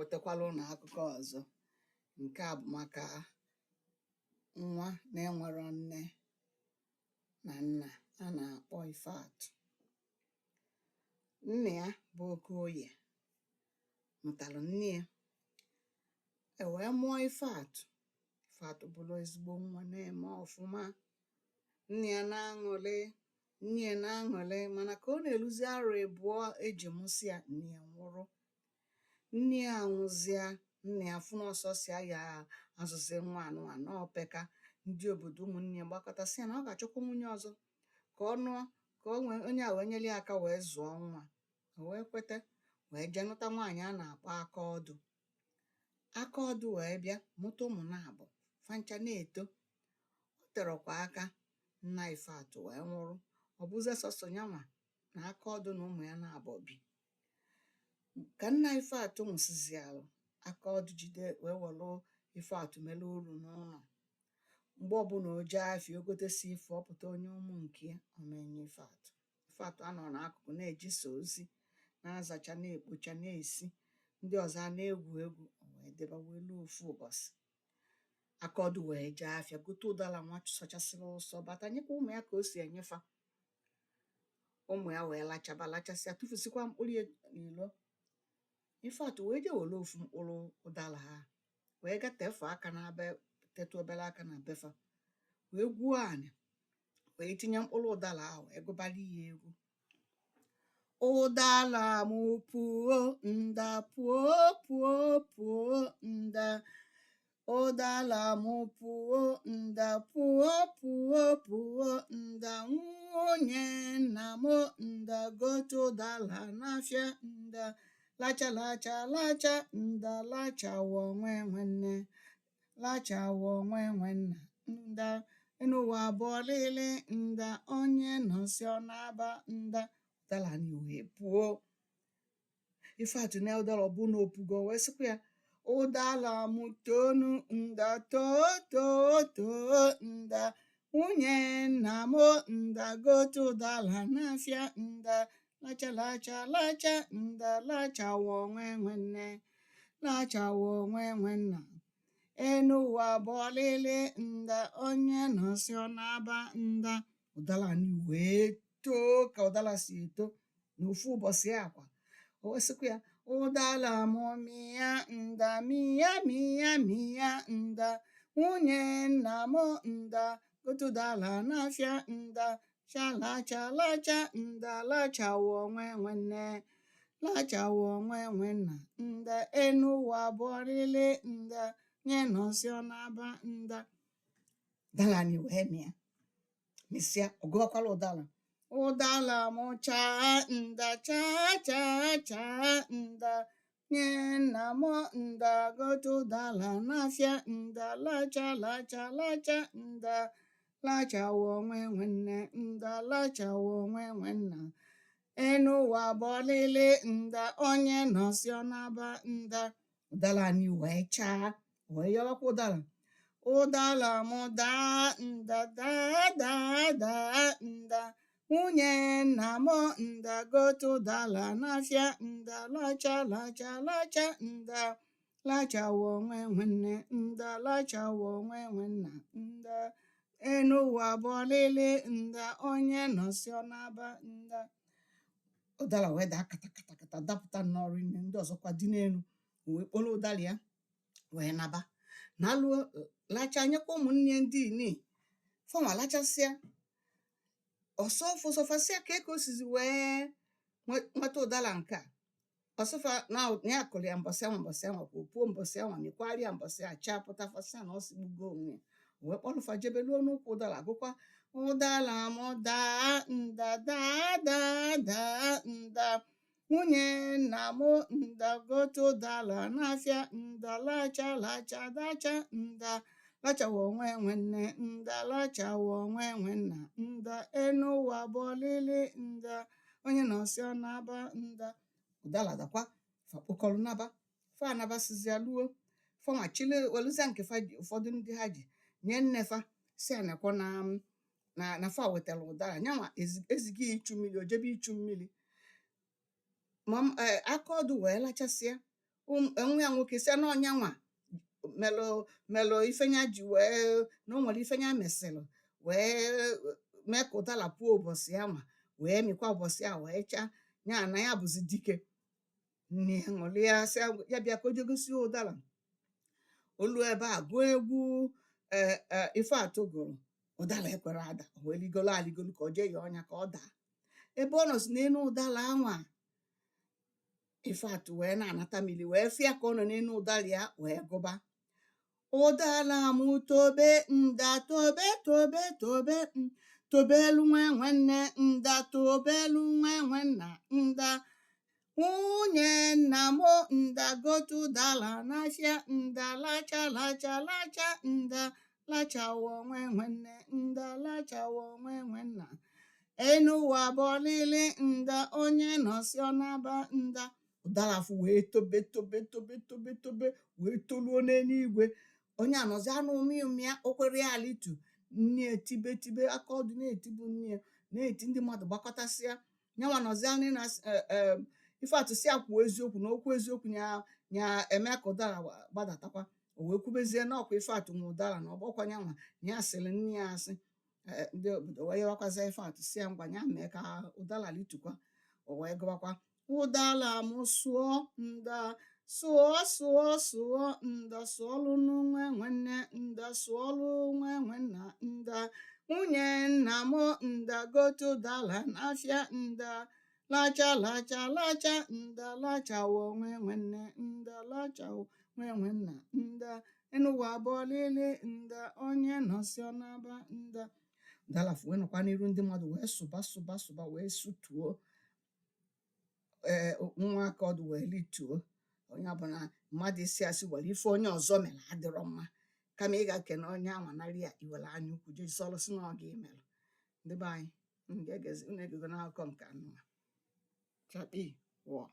wetakwala ụnụ akụkọ ọzọ. Nke a bụ maka nwa na-enwero nne na nna a na-akpọ Ifeatụ. Nne ya bụ Okoye mụtalụ nne ya, wee mụọ Ifeatụ. Ifeatụ bụrụ ezigbo nwa na-eme ọfụma, nne ya na-aṅụrị, mana ka ọ na-eluzi arọ abụọ eji mụsị ya, nne ya nwụrụ. Nne ya anwụzịa, nne ya fụ n'ọsọsịa ya azụzi nwa anụnwa n'opeka. Ndị obodo ụmụnne ya gbakọtasị ya na ọ ga-achọkwa nwunye ọzọ ka ọ nụọ, ka o nwee onye a wee nyere ya aka wee zụọ nwa. O wee kweta, wee jee nụta nwaanyị a na-akpọ Akaọdụ. Akaọdụ wee bịa mụta ụmụ na-abụ, fancha na-eto. O terọkwa aka nna Ifeatụ wee nwụrụ. Ọ bụzie sọsọ nyanwa na Akaọdụ na ụmụ ya na-abụ bi. Ka nna Ifeatụ nwụsịzialụ, Akaọdụ jide wee welụ Ifeatụ mere uru n'ụlọ. Mgbe ọbụla o jee afịa, o gotesi ife, ọ pụta onye ụmụ nke ya omenye Ifeatụ. Ifeatụ anọ n'akụkụ na-ejisa ozi, na-azacha, na-ekpocha, na-esi. Ndị ọzọ a na-egwu egwu. O wee debe welu ofu ụbọchị, Akaọdụ wee jee afịa gote ụdara nwa sọchasịrị ụsọ bata nyekwa ụmụ ya ka o si enyefa. Ụmụ ya wee lachasịa, tụfusikwa mkpụrụ ya n'ilo. Ifeatụ wee jee were ofu mkpụrụ ụdara ha wee ga tefe aka na-be, tetu obere aka na befa, wee gwuo anị, wee tinye mkpụrụ ụdara ahụ, wee gụbara ya egwu. Ụdara m puo nda, puo puo puo nda. Ụdara m puo nda, puo puo puo nda. Nwunye nna m nda, gote ụdara n'afịa nda. Lacha lacha lacha nda, lachawa onwe nwanne, lachawa onwe nwanna nda. Ịnụwa bọlịlị nda, onye nọsị ọ na-aba nda. Ụdara ni wee puo. Ifeatụ na ụdara bụ na opugo, wee sịkwa ya, ụdara m tonu nda, too too too nda. Nwunye nna m nda, gote ụdara n'afịa nda. Lacha lacha lacha nda, lachawa onwe nwanne, lachawa onwe nwanna. Ịnụwa bọlịlị nda, onye nọsị ọ na-aba nda. Ụdara ni wee too ka ụdara si eto n'ofu ụbọchị akwa. O wee sịkwa ya, ụdara m mịa nda, mịa mịa mịa nda. Nwunye nna m nda, gote ụdara n'afịa nda. Chalacha lacha nda, lachawa onwe nwanne, lachawa onwe nwanna nda. Ịnụwa bọlịlị nda, nye nọsị ọ na-aba nda. Ụdara ni wee mịa, mịsịa, ọ gụwakwala ụdara. Ụdara m chaa nda, chaa chaa chaa nda. Nye nna m nda, gote ụdara n'afịa nda. Lacha lacha lacha nda, lachawa onwe nwanne nda, lachawa onwe nwanna. Ịnụwa bọlịlị nda, onye nọsị ọ na-aba nda. Ụdara ni wee chaa, wee yọwakwa ụdara. Ụdara m daa nda, daa daa daa nda. Nwunye nna m nda, gote ụdara n'afịa nda. Lacha lacha lacha nda, lachawa onwe nwanne nda, lachawa onwe nwanna nda. Ịnụwa bọlịlị nda, onye nọsị ọ na-aba nda. Ụdara wee daa kata kata kata, dapụta n'ọrụ nne. Ndị ọzọkwa dị n'elu wee kporo ụdara ya wee naba. Na alụọ lacha, nyekwa ụmụnne ndị ini. Fanwa lachasịa, ọsọfụsọfasịa ka eke osizi wee nweta ụdara nke a. Ọsọfa na ya kụrụ ya mbọsị anwa, mbọsị anwa ka o puo mbọsị anwa, mịkwara ya mbọsị a chaa pụtafasịa na ọ sigbugo onwe ya. O wee kpọrọfa jebe luo n'ụkwụ ụdara gụkwa, ụdara m daa nda, daa daa daa nda. Nwunye nna m nda, gote ụdara n'afịa nda. Lacha lacha lacha nda, lachawa onwe nwanne nda, lachawa onwe nwanna nda. Ịnụwa bọlịlị nda, onye nọsị ọ na-aba nda. Ụdara dakwa, fa kpokọrọ naba. Fa nabasịzịa luo, fanwa chile welụzịa nke fa ji, ụfọdụ ndị ha ji nye nnefa, si anakwa na fa wetara ụdara. Nyanwa ezighị ichu mmiri, o jebe ichu mmiri. Akaọdụ wee lachasịa. nwa ya nwoke sị na ọnya nwa melụ ifenya ji wee na o nwere ifenya mesịrị wee mee ka ụdala puo ụbọchị ya nwa wee mịkwa ụbọchị ya wee chaa ya na ya bụzi dike. Nne ya ṅụrịa sị ya bịa ka o je gosi ụdala. Olu ebe a gụọ egwu Ifeatụ gụrụ, ụdala ekwere ada, o wee ligolo aligolo ka o jee ya ọnya ka ọ daa. Ebe ọ nọ si n'elu ụdala anwa, Ifeatụ wee na-anata mmiri wee fịa ka ọ nọ n'elu ụdala ya wee gụba: ụdala m tobe nda tobe tobe tobe tobelu nwe nwanne nda tobelu nwe nwanna nda nwunye nna m nda gote ụdala n'afịa nda lacha lacha lacha nda lachawo nwe nwanne nda lachawo nwe nwanna enu ụwa bọlili nda onye nọsi ọ na-aba nda. Ụdala afụ wee tobe tobe tobe tobe tobe wee toluo n'eluigwe. Onye anọzi anụ ụmị ya okwere ya alitu. Nne etibe tibe aka ọdụ na-etibu nne na-eti, ndị mmadụ gbakọtasịa. Nyanwa nọzi anụ na Ifeatụ si akwụ eziokwu na okwu eziokwu nya eme ka ụdala gbadatakwa. O wee kwubezie na ọkwa Ifeatụ nwe ụdala na ọgbọkwa nyanwa ya sịrị nne ya asị. Ndị obodo wee yọwakwazie Ifeatụ si ya ngwa ya mee ka ụdala litukwa. O wee gụbakwa: ụdala m sụọ nda sụọ sụọ sụọ nda sụọlụ nwe nwanne nda sụọlụ nwe nwanna nda nwunye nna m nda gote ụdala n'afịa nda lacha lacha lacha nda lachawo nwe nwanne nda lachawo nwe nwanna nda enụwa bọlili nda onye nọsi ọ na-aba nda. Ụdala wee nọkwa n'iru ndị mmadụ wee sụba sụba sụba wee sụtuo. Nwa aka ọdụ wee lituo. Onye ọbụla mmadụ isi asị were ife onye ọzọ mere adịrọ mma, kama ị ga-ekene onye anwa narị ya iwere anya ukwu je sọlụsị na ọ ga-emelụ. Ndị be anyị unu egego n'akụkọ nke anụwa chakpi wụọ.